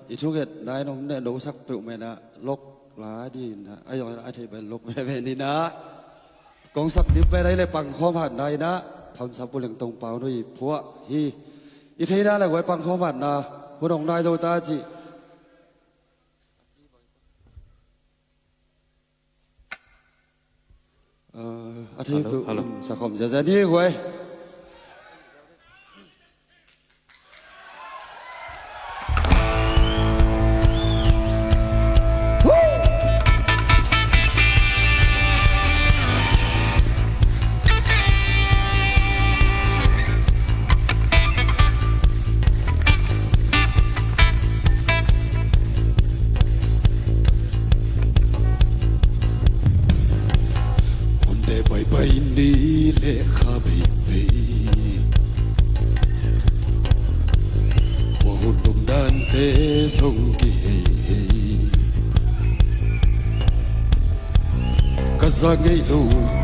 อีทุกเอ็ดได้น้องเนี่ยดูสักปิวไม่นะลกหลาดีนะไอ้ยังไอ้ที่เป็นลกแม่นี่นะกองสักดิบไปได้เลยปังข้อผ่านได้นะทำสับปุเหลงตรงเปล่าด้วยพวกฮีอีทีได้เลยไว้ปังข้อผ่านนะผู้ดงได้โดตาจีอาทิตย์สักคมจะนี่ไว้ไปนี้เลขาบิบีหัวหุ่นดมดันเตสงกีกษัตริย์ไงลู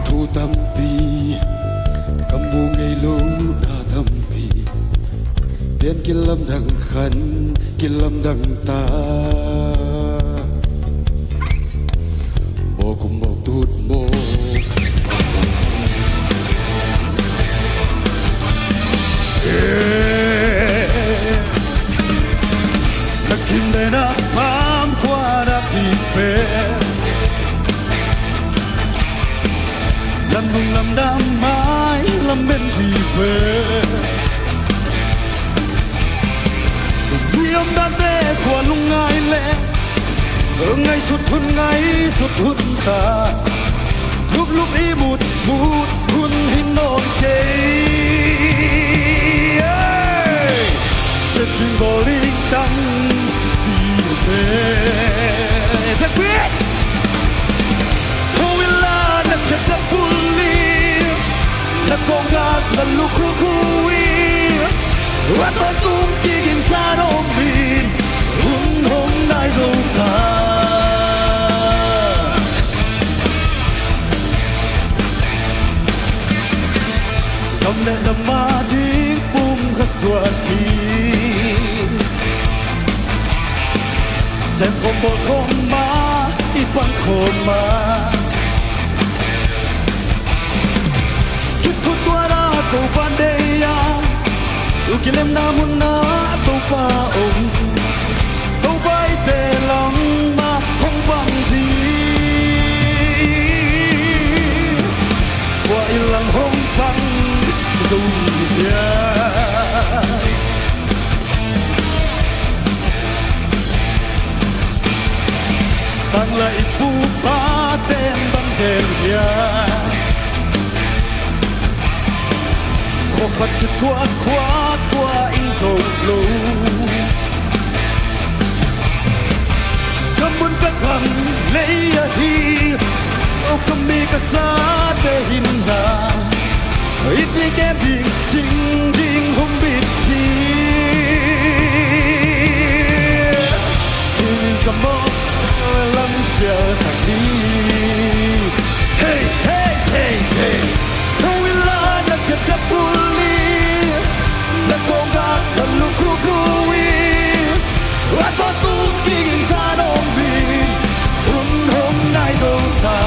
ทูตัมปีกำมูไงลูนาตัมปีเปลี่ยนกินลำดังขันกินลำดังตาบอกกุมบอกตูดโมนักกินได้นักพามขวานักที่เป็นลำนุ่งลำดำไม้ลำเป็นที่เป็นเยี่ยมด้านเต้ขวาลุงไงเล่ไงสุดทุนไงสุดทุนตาลุบอีบูดคุณหินโนเกเสร็จดึงบอลลิงตังปีเต้เด็กพี่โทวิลานักเก็ตนักบุลลีนักกองการนักลูกคู่วีว่าตอนตุ้มจีกินซาโนบินหุ่นหงได้โซกากำเนิดมาดิ้งปุ่มขัดสวัสดีเส้นผมบอกคงมาอีปังคงมาคิดทุกตัวราตัวปันเดียอุกิเลมนามุนนาตัวป่าองตัวใบเตลังมาคงบังจีว่าอีหลังหงฟังสู้ยาตั้งไหลปูปาเต็มบังเกินยาขบขัดตัวขวาตัวอิงโซลูกำบุญเป็นคำเลยฮีเอาคำมีกษาเตหินนาอีกที่แกพิงจริงคงบิดทีที่กำมองลำเสียสักทีเฮ้เฮ้เฮ้เฮ้ทวิลานักเก็ตกับบุลีนักกองการนักลูกคู่วีว่าตอนตุ้งกินซาโนบินหุ่นหงได้โดนตา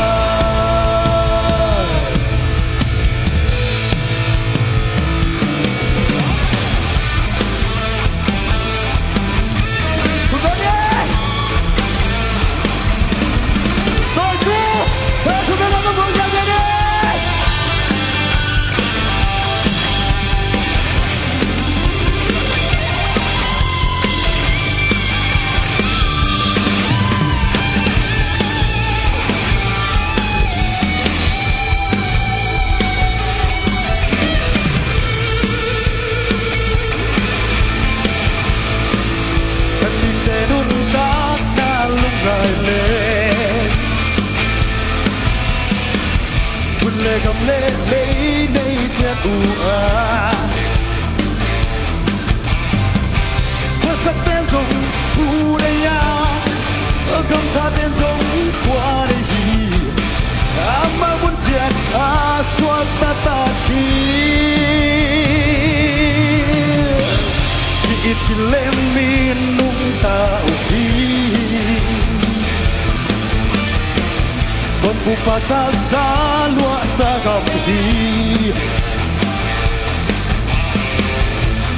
cầm lê lấy đây chết u Phật sắc tên dùng u đây ya cầm xa tên dùng qua đây hi mà muốn chết suốt ta khi ít kilemin nung tao di Kon pupasa sa lua sa kapdi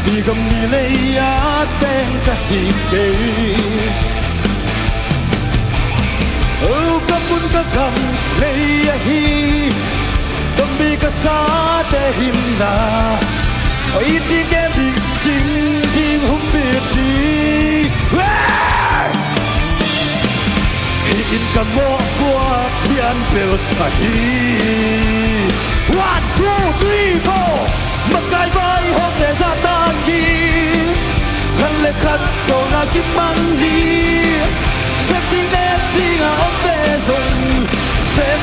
Bigam nilay ateng kahigay Oh kapun kakam layahi Dambi ka sa tehinda Oh iti kebi jing jing humbiti Hiin ka mo kwa pian pil ahi 1, 2, 3, 4 Magkay bay hong de sa taki Khan le khat so na kim mang ni Sa ting net ting a om de zong Sem